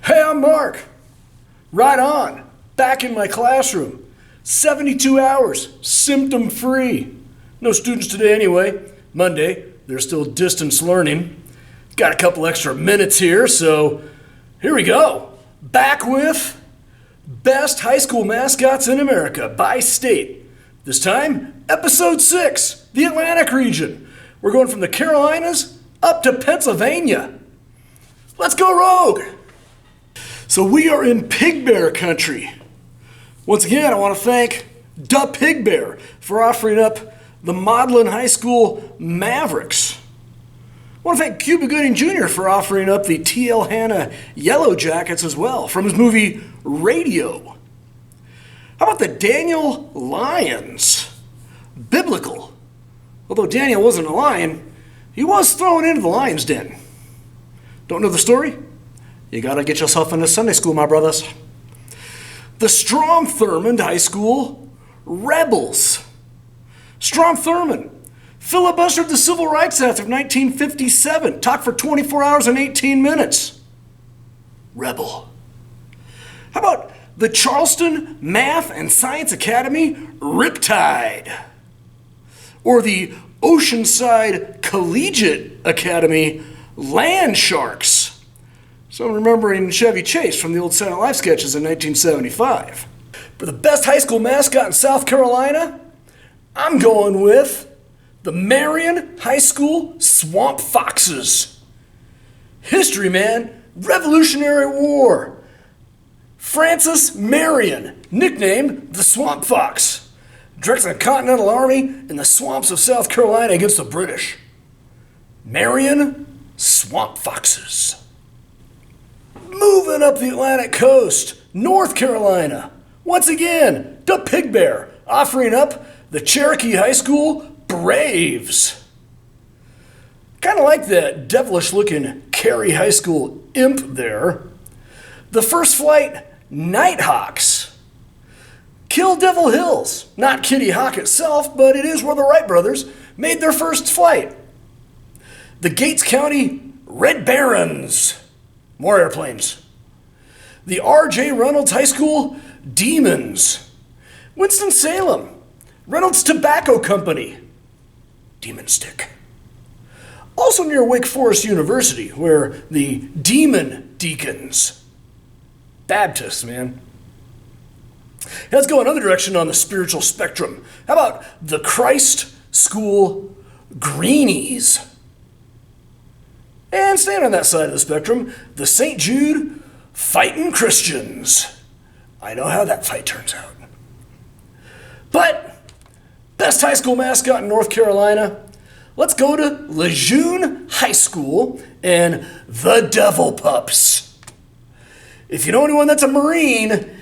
Hey, I'm Mark. Right on. Back in my classroom. 72 hours, symptom-free. No students today anyway. Monday, they're still distance learning. Got a couple extra minutes here, so here we go. Back with Best High School Mascots in America by state. This time, episode 6, the Atlantic region. We're going from the Carolinas up to Pennsylvania. Let's go rogue! So we are in Pig Bear country. Once again, I want to thank Da Pig Bear for offering up the Maudlin High School Mavericks. I want to thank Cuba Gooding Jr. for offering up the T.L. Hanna Yellow Jackets as well from his movie Radio. How about the Daniel Lions? Biblical. Although Daniel wasn't a lion, he was thrown into the lion's den. Don't know the story? You gotta get yourself into Sunday school, my brothers. The Strom-Thurmond High School Rebels. Strom-Thurmond filibustered the Civil Rights Act of 1957. Talked for 24 hours and 18 minutes. Rebel. How about the Charleston Math and Science Academy Riptide? Or the Oceanside Collegiate Academy Land Sharks? So I'm remembering Chevy Chase from the old Silent Life sketches in 1975. For the best high school mascot in South Carolina, I'm going with the Marion High School SWAMPFOXES. History, man. Revolutionary War. Francis Marion, nicknamed the Swamp Fox, directed the Continental Army in the swamps of South Carolina against the British. Marion SWAMPFOXES. Moving up the Atlantic coast, North Carolina. Once again, Da Pig Bear offering up the Cherokee High School Braves. Kind of like that devilish-looking Cary High School Imp there. The First Flight Nighthawks. Kill Devil Hills. Not Kitty Hawk itself, but it is where the Wright brothers made their first flight. The Gates County Red Barons. More airplanes. The R.J. Reynolds High School Demons. Winston-Salem. Reynolds Tobacco Company. Demon Stick. Also near Wake Forest University, where the Demon Deacons. Baptists, man. Let's go another direction on the spiritual spectrum. How about the Christ School Greenies? And staying on that side of the spectrum, the St. Jude Fightin' Christians. I know how that fight turns out. But, best high school mascot in North Carolina, let's go to Lejeune High School and the Devil Pups. If you know anyone that's a Marine,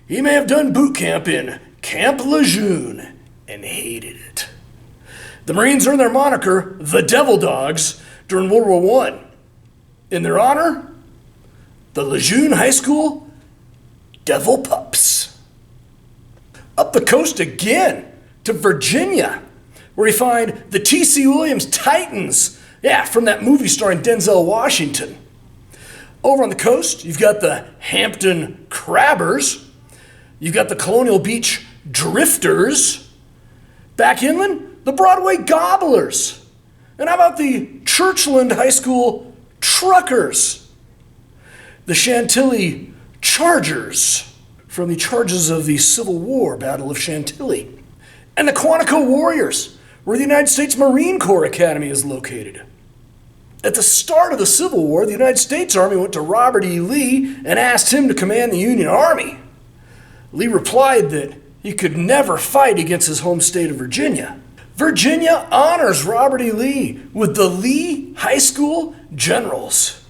he may have done boot camp in Camp Lejeune and hated it. The Marines earned their moniker, the Devil Dogs, during World War I. In their honor, the Lejeune High School Devil Pups. Up the coast again to Virginia, where we find the T.C. Williams Titans. Yeah, from that movie starring Denzel Washington. Over on the coast, you've got the Hampton Crabbers. You've got the Colonial Beach Drifters. Back inland, the Broadway Gobblers. And how about the Churchland High School Truckers? The Chantilly Chargers, from the charges of the Civil War Battle of Chantilly. And the Quantico Warriors, where the United States Marine Corps Academy is located. At the start of the Civil War, the United States Army went to Robert E. Lee and asked him to command the Union Army. Lee replied that he could never fight against his home state of Virginia. Virginia honors Robert E. Lee with the Lee High School Generals.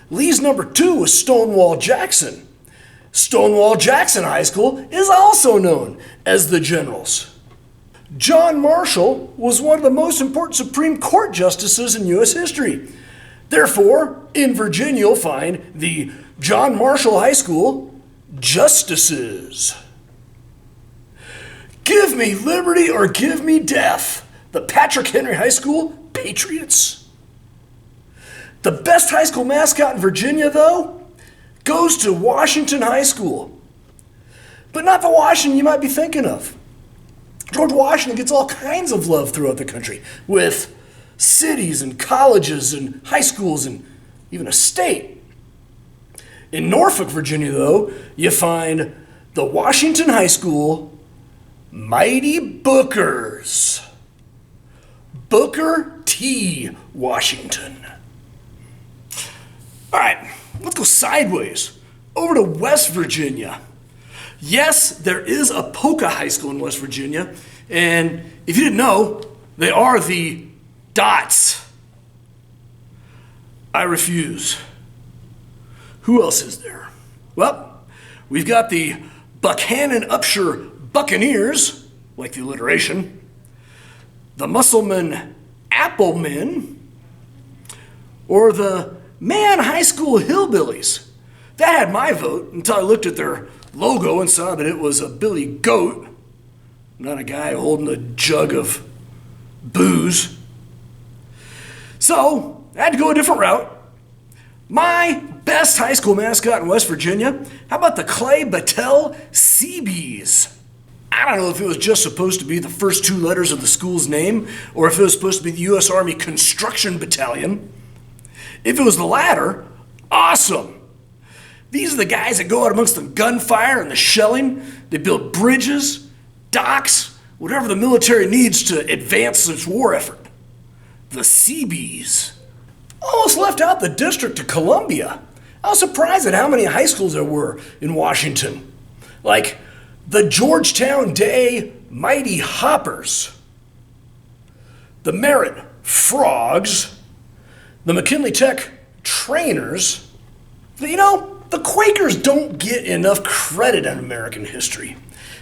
Lee's number 2 was Stonewall Jackson. Stonewall Jackson High School is also known as the Generals. John Marshall was one of the most important Supreme Court justices in U.S. history. Therefore, in Virginia, you'll find the John Marshall High School Justices. Give me liberty or give me death. The Patrick Henry High School Patriots. The best high school mascot in Virginia, though, goes to Washington High School. But not the Washington you might be thinking of. George Washington gets all kinds of love throughout the country, with cities and colleges and high schools and even a state. In Norfolk, Virginia, though, you find the Washington High School Mighty Bookers. Booker T. Washington. All right, let's go sideways over to West Virginia. Yes, there is a Polka High School in West Virginia, and if you didn't know, they are the Dots. I refuse. Who else is there? Well, we've got the Buchanan-Upshur Buccaneers, like the alliteration, the Musselman Applemen, or the Man High School Hillbillies. That had my vote until I looked at their logo and saw that it was a billy goat, not a guy holding a jug of booze. So I had to go a different route. My best high school mascot in West Virginia, how about the Clay Battelle Seabees? I don't know if it was just supposed to be the first two letters of the school's name, or if it was supposed to be the U.S. Army Construction Battalion. If it was the latter, awesome. These are the guys that go out amongst the gunfire and the shelling. They build bridges, docks, whatever the military needs to advance its war effort. The Seabees. Almost left out the District of Columbia. I was surprised at how many high schools there were in Washington. Like the Georgetown Day Mighty Hoppers, the Merritt Frogs, the McKinley Tech Trainers. You know, the Quakers don't get enough credit in American history.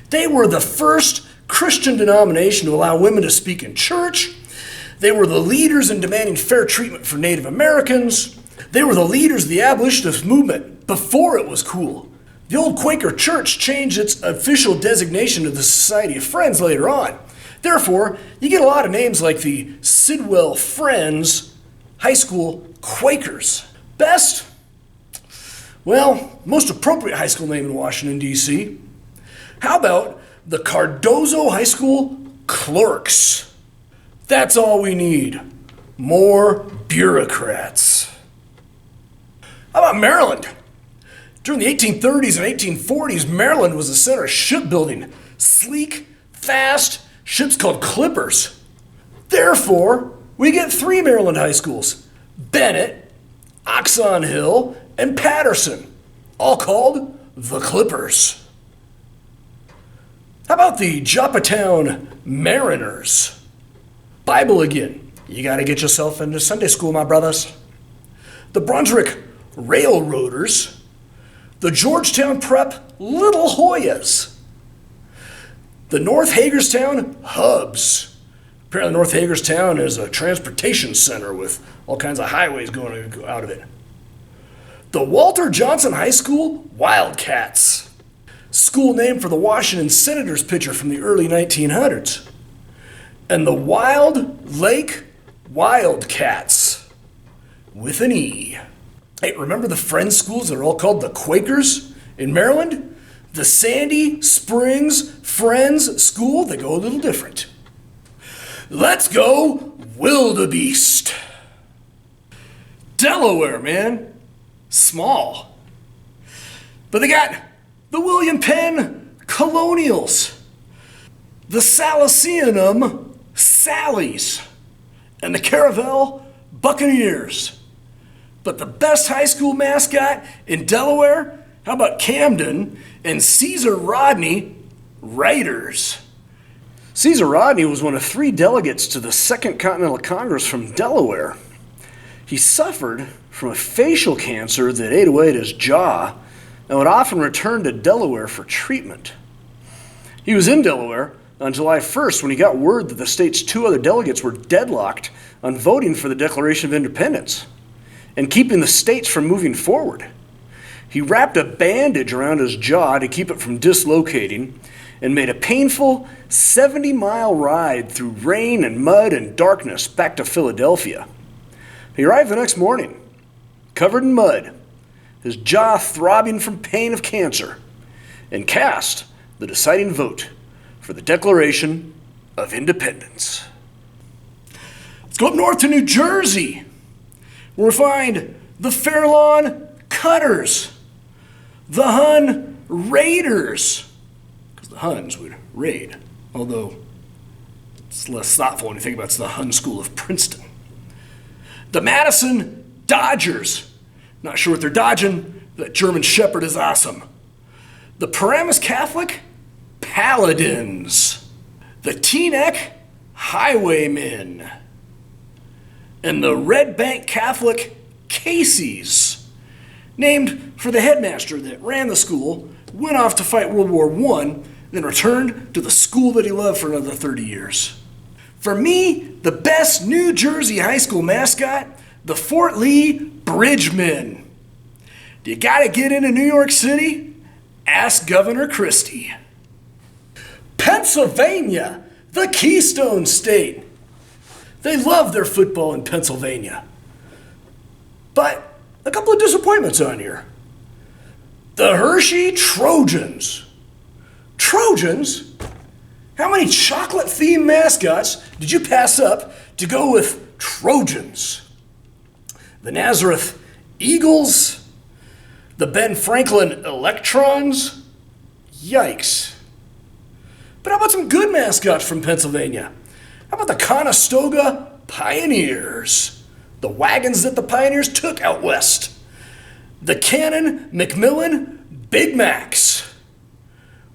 They were the first Christian denomination to allow women to speak in church. They were the leaders in demanding fair treatment for Native Americans. They were the leaders of the abolitionist movement before it was cool. The old Quaker Church changed its official designation to the Society of Friends later on. Therefore, you get a lot of names like the Sidwell Friends High School Quakers. Best? Well, most appropriate high school name in Washington, D.C. How about the Cardozo High School Clerks? That's all we need. More bureaucrats. How about Maryland? During the 1830s and 1840s, Maryland was the center of shipbuilding. Sleek, fast ships called clippers. Therefore, we get three Maryland high schools: Bennett, Oxon Hill, and Patterson, all called the Clippers. How about the Joppatown Mariners? Bible again. You got to get yourself into Sunday school, my brothers. The Brunswick Railroaders, the Georgetown Prep Little Hoyas, the North Hagerstown Hubs. Apparently North Hagerstown is a transportation center with all kinds of highways going out of it. The Walter Johnson High School Wildcats, school name for the Washington Senators pitcher from the early 1900s. And the Wild Lake Wildcats, with an E. Hey, remember the Friends schools that are all called the Quakers in Maryland? The Sandy Springs Friends School, they go a little different. Let's go Wildebeest. Delaware, man. Small. But they got the William Penn Colonials, the Salesianum Sallies, and the Caravel Buccaneers. But the best high school mascot in Delaware, how about Camden and Caesar Rodney Raiders? Caesar Rodney was one of 3 delegates to the Second Continental Congress from Delaware. He suffered from a facial cancer that ate away at his jaw and would often return to Delaware for treatment. He was in Delaware on July 1st when he got word that the state's 2 other delegates were deadlocked on voting for the Declaration of Independence and keeping the states from moving forward. He wrapped a bandage around his jaw to keep it from dislocating and made a painful 70-mile ride through rain and mud and darkness back to Philadelphia. He arrived the next morning, covered in mud, his jaw throbbing from pain of cancer, and cast the deciding vote for the Declaration of Independence. Let's go up north to New Jersey, where we find the Fairlawn Cutters, the Hun Raiders, because the Huns would raid, although it's less thoughtful when you think about it's the Hun School of Princeton. The Madison Dodgers, not sure what they're dodging, that German Shepherd is awesome. The Paramus Catholic Paladins, the Teaneck Highwaymen, and the Red Bank Catholic Caseys, named for the headmaster that ran the school, went off to fight World War I, then returned to the school that he loved for another 30 years. For me, the best New Jersey high school mascot, the Fort Lee BRIDGEMEN. Do you gotta get into New York City? Ask Governor Christie. Pennsylvania, the Keystone State. They love their football in Pennsylvania. But a couple of disappointments on here. The Hershey Trojans. Trojans? How many chocolate-themed mascots did you pass up to go with Trojans? The Nazareth Eagles? The Ben Franklin Electrons? Yikes. But how about some good mascots from Pennsylvania? How about the Conestoga Pioneers? The wagons that the pioneers took out west. The Cannon McMillan Big Macs.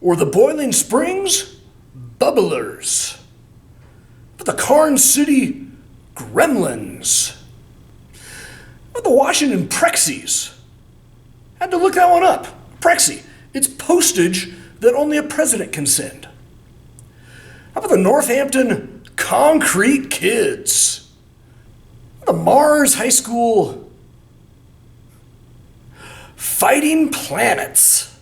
Or the Boiling Springs Bubblers. But the Carn City Gremlins. But the Washington Prexies. Had to look that one up. Prexy. It's postage that only a president can send. How about the Northampton Concrete Kids? The Mars High School Fighting Planets.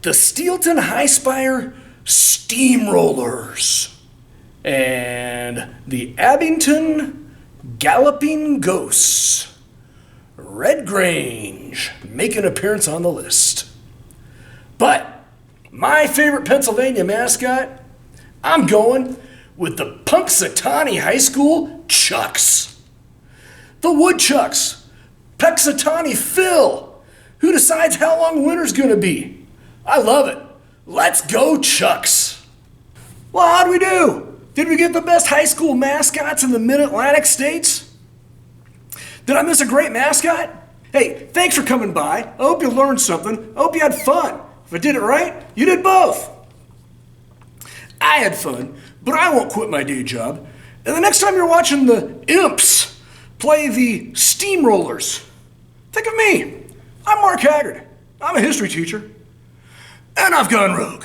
The Steelton High Spire Steamrollers. And the Abington Galloping Ghosts. Red Grange make an appearance on the list. But my favorite Pennsylvania mascot, I'm going with the Punxsutawney High School Chucks. The Woodchucks. Punxsutawney Phil, who decides how long winter's gonna be. I love it. Let's go Chucks. Well, how'd we do? Did we get the best high school mascots in the Mid-Atlantic states? Did I miss a great mascot? Hey, thanks for coming by. I hope you learned something. I hope you had fun. If I did it right, you did both. I had fun, but I won't quit my day job. And the next time you're watching the Imps play the Steamrollers, think of me. I'm Mark Haggard. I'm a history teacher. And I've gone rogue.